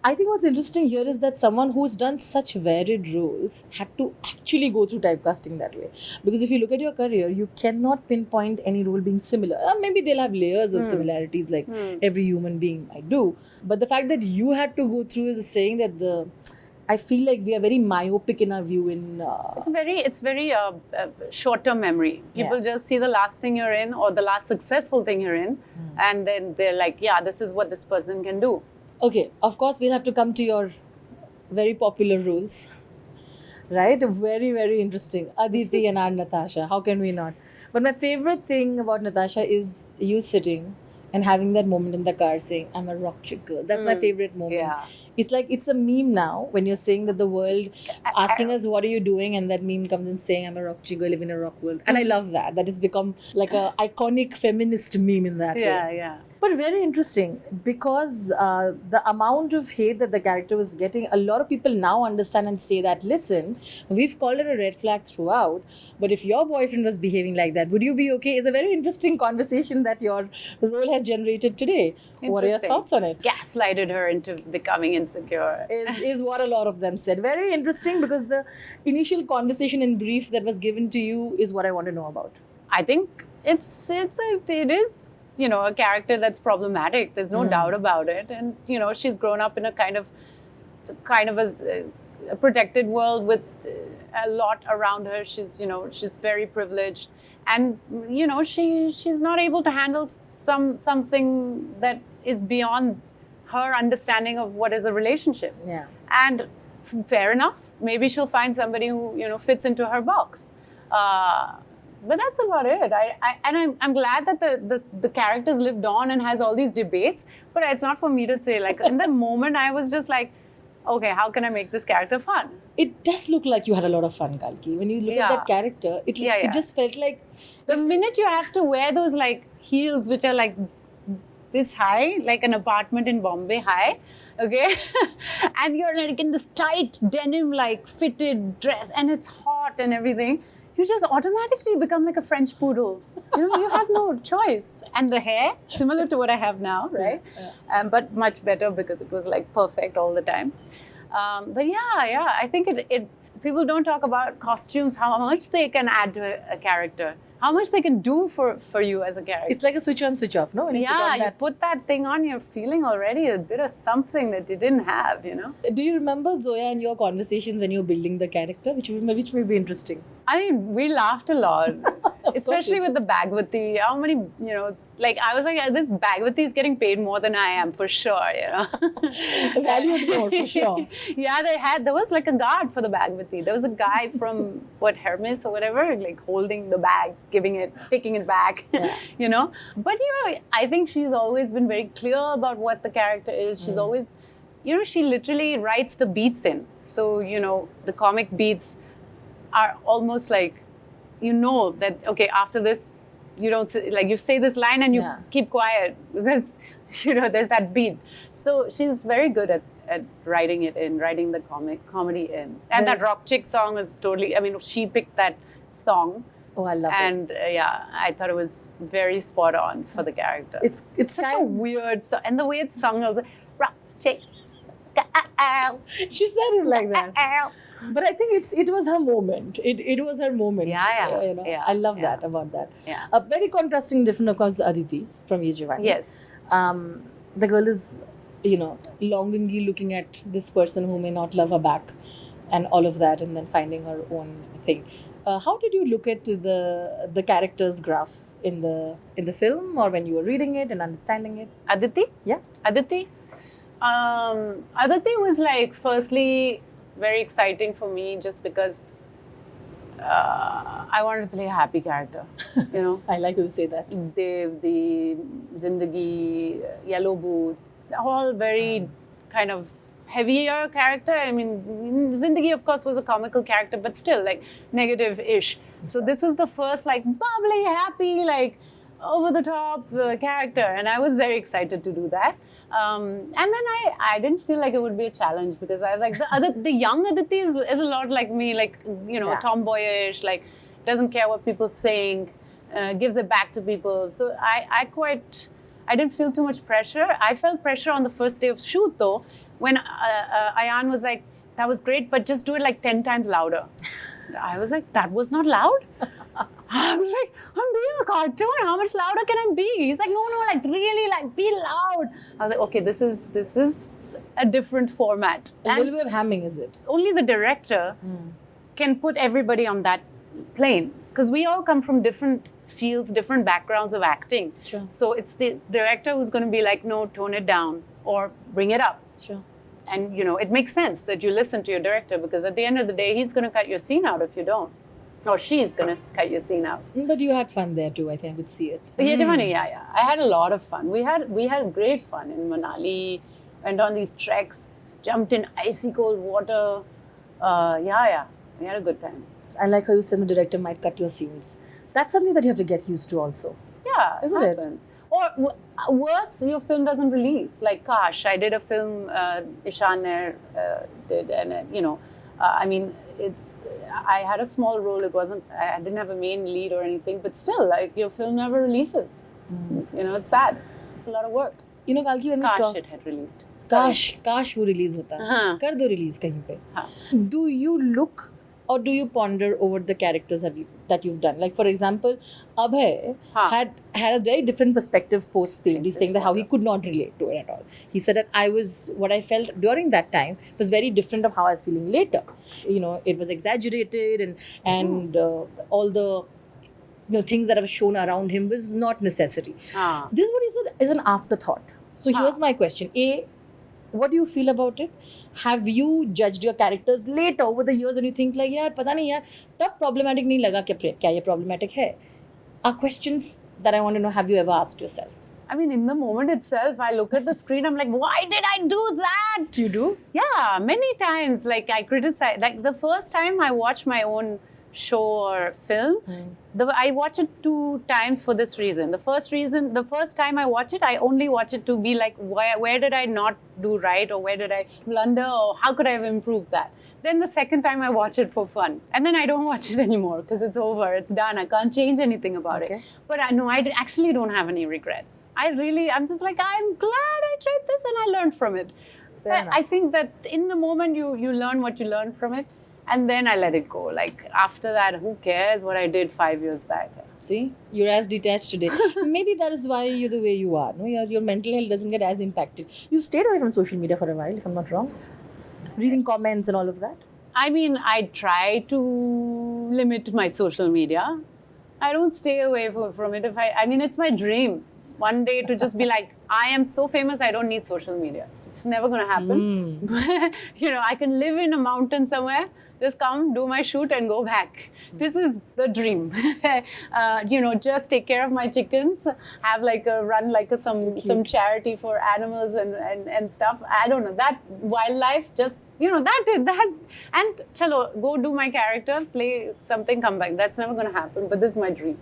I think what's interesting here is that someone who's done such varied roles had to actually go through typecasting that way. Because if you look at your career, you cannot pinpoint any role being similar. Maybe they'll have layers of similarities like every human being might do. But the fact that you had to go through is saying that I feel like we are very myopic in our view in... It's very short-term memory. People just see the last thing you're in or the last successful thing you're in. And then they're like, yeah, this is what this person can do. Okay, of course, we'll have to come to your very popular roles, right? Very, very interesting. Aditi and our Natasha. How can we not? But my favorite thing about Natasha is you sitting and having that moment in the car saying, I'm a rock chick girl. That's my favorite moment. Yeah. It's like, it's a meme now when you're saying that the world asking us, what are you doing? And that meme comes in saying, I'm a rock chick girl, live in a rock world. And I love that. That has become like a iconic feminist meme in that way. Yeah. But very interesting because the amount of hate that the character was getting, a lot of people now understand and say that, listen, we've called it a red flag throughout, but if your boyfriend was behaving like that, would you be okay? It's a very interesting conversation that your role has generated today. What are your thoughts on it? Gaslighted her into becoming insecure. Is what a lot of them said. Very interesting because the initial conversation in brief that was given to you is what I want to know about. I think it is a character that's problematic. There's no doubt about it. And, she's grown up in a kind of a protected world with a lot around her. She's very privileged. And, she's not able to handle something that is beyond her understanding of what is a relationship. Yeah. And fair enough. Maybe she'll find somebody who, fits into her box. But that's about it. I'm glad that the characters lived on and has all these debates. But it's not for me to say. Like in that moment, I was just like, okay, how can I make this character fun? It does look like you had a lot of fun, Kalki. When you look at that character, it just felt like the minute you have to wear those like heels, which are like this high, like an apartment in Bombay high, okay, and you're like in this tight denim like fitted dress, and it's hot and everything. You just automatically become like a French poodle. You have no choice. And the hair, similar to what I have now, right? Yeah. But much better because it was like perfect all the time. But I think it people don't talk about costumes, how much they can add to a character. How much they can do for you as a character. It's like a switch on, switch off, no? When you put that thing on, you're feeling already a bit of something that you didn't have, Do you remember, Zoya, and your conversations when you were building the character, which may be interesting? I mean, we laughed a lot, especially with the Bhagwati. How many, I was like, this Bhagwati is getting paid more than I am, for sure, Valued more, for sure. Yeah, there was like a guard for the Bhagwati. There was a guy from, Hermes or whatever, like holding the bag, taking it back, But, I think she's always been very clear about what the character is. She's always, she literally writes the beats in. So, the comic beats are almost like, that, okay, after this, you don't say, like you say this line and you keep quiet because, there's that beat. So she's very good at writing it in, writing the comedy in. And that Rock Chick song is totally, she picked that song. Oh, I love it. And I thought it was very spot on for the character. It's such a weird song. And the way it's sung also, Rock Chick. She said it like that. But I think it was her moment. It was her moment. Yeah. I love that about that. Yeah. Very contrasting, different, of course, Aditi from Ye Jawani. Yes. The girl is, longingly looking at this person who may not love her back, and all of that, and then finding her own thing. How did you look at the character's graph in the film, or when you were reading it and understanding it? Aditi? Yeah. Aditi was like, firstly, very exciting for me just because I wanted to play a happy character, I like you say that. Dev, the Zindagi, Yellow Boots, all very kind of heavier character. I mean, Zindagi, of course, was a comical character, but still, like, negative-ish. So this was the first, like, bubbly, happy, like, over-the-top character. And I was very excited to do that. And then I didn't feel like it would be a challenge because I was like, the young Aditi is a lot like me, like, tomboyish, like, doesn't care what people think, gives it back to people. So I didn't feel too much pressure. I felt pressure on the first day of shoot, though, when Ayan was like, that was great, but just do it like 10 times louder. I was like, that was not loud? I was like, I'm being a cartoon. How much louder can I be? He's like, no, like really, like be loud. I was like, okay, this is a different format. A little bit of hamming, is it? Only the director can put everybody on that plane, because we all come from different fields, different backgrounds of acting. Sure. So it's the director who's going to be like, no, tone it down or bring it up. Sure. And, it makes sense that you listen to your director, because at the end of the day, he's going to cut your scene out if you don't. Or she's going to cut your scene out. But you had fun there too, I think I could see it. Yeah. I had a lot of fun. We had great fun in Manali, went on these treks, jumped in icy cold water. We had a good time. I like how you said the director might cut your scenes. That's something that you have to get used to also. Yeah, it Isn't it? happens. Or worse, your film doesn't release. Like Kash, I did a film, Ishan Nair did, and I had a small role. I didn't have a main lead or anything, but still, like, your film never releases. It's sad. It's a lot of work. Kalki, when we Kash talk... it had released. Kash wo release hota. हाँ. Kar do release kahin pe. Do you look or do you ponder over the characters that you've done? Like, for example, Abhay had a very different perspective post-Theldi, saying that how he could not relate to it at all. He said that what I felt during that time was very different of how I was feeling later. It was exaggerated and all the things that were shown around him was not necessary. This is an afterthought. So here's my question. A, what do you feel about it? Have you judged your characters later over the years and you think like, yaar, pata nahi yaar, tab problematic nahi laga kya ye problematic hai? Are questions that I want to know, have you ever asked yourself? I mean, in the moment itself, I look at the screen, I'm like, why did I do that? You do? Yeah, many times. Like, I criticize. Like, the first time I watched my own show or film, I watch it 2 times for this reason. The first time I watch it, I only watch it to be like, where did I not do right, or where did I blunder, or how could I have improved that? Then the second time I watch it for fun. And then I don't watch it anymore because it's over, it's done. I can't change anything about it. But I actually don't have any regrets. I'm just like, I'm glad I tried this and I learned from it. I think that in the moment you learn what you learn from it. And then I let it go. Like, after that, who cares what I did 5 years back? See, you're as detached today. Maybe that is why you're the way you are. No, your mental health doesn't get as impacted. You stayed away from social media for a while, if I'm not wrong. Reading comments and all of that. I mean, I try to limit my social media. I don't stay away from it. It's my dream one day to just be like, I am so famous, I don't need social media. It's never going to happen. I can live in a mountain somewhere, just come, do my shoot and go back. This is the dream. Just take care of my chickens, have run some charity for animals and stuff. I don't know, that wildlife, just, that. And chalo, go do my character, play something, come back. That's never going to happen, but this is my dream.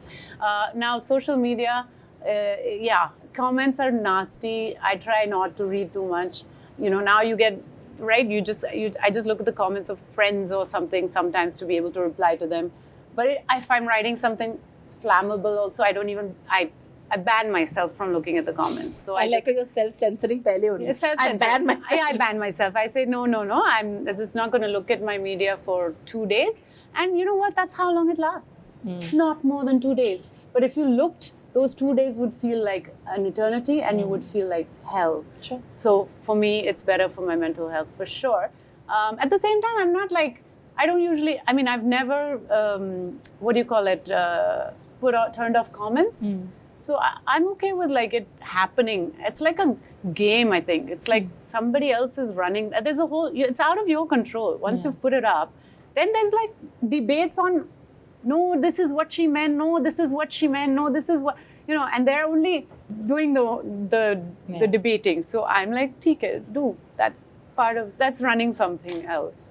Now, social media, comments are nasty. I try not to read too much. Now you get, right, I just look at the comments of friends or something sometimes to be able to reply to them. But if I'm writing something flammable also, I ban myself from looking at the comments. So I like you're self-censoring pehle only. I ban myself. I ban myself. I say, no, I'm just not going to look at my media for 2 days. And you know what? That's how long it lasts. Not more than 2 days. But if you looked, those 2 days would feel like an eternity and you would feel like hell. Sure. So for me, it's better for my mental health, for sure. At the same time, I'm not like, I've never, turned off comments. So I'm okay with it happening. It's like a game, I think. It's like somebody else is running. It's out of your control. Once you've put it up, then there's debates on, no, this is what she meant. No, this is what she meant. No, this is what, and they're only doing the debating. So I'm like, theek hai, that's running something else.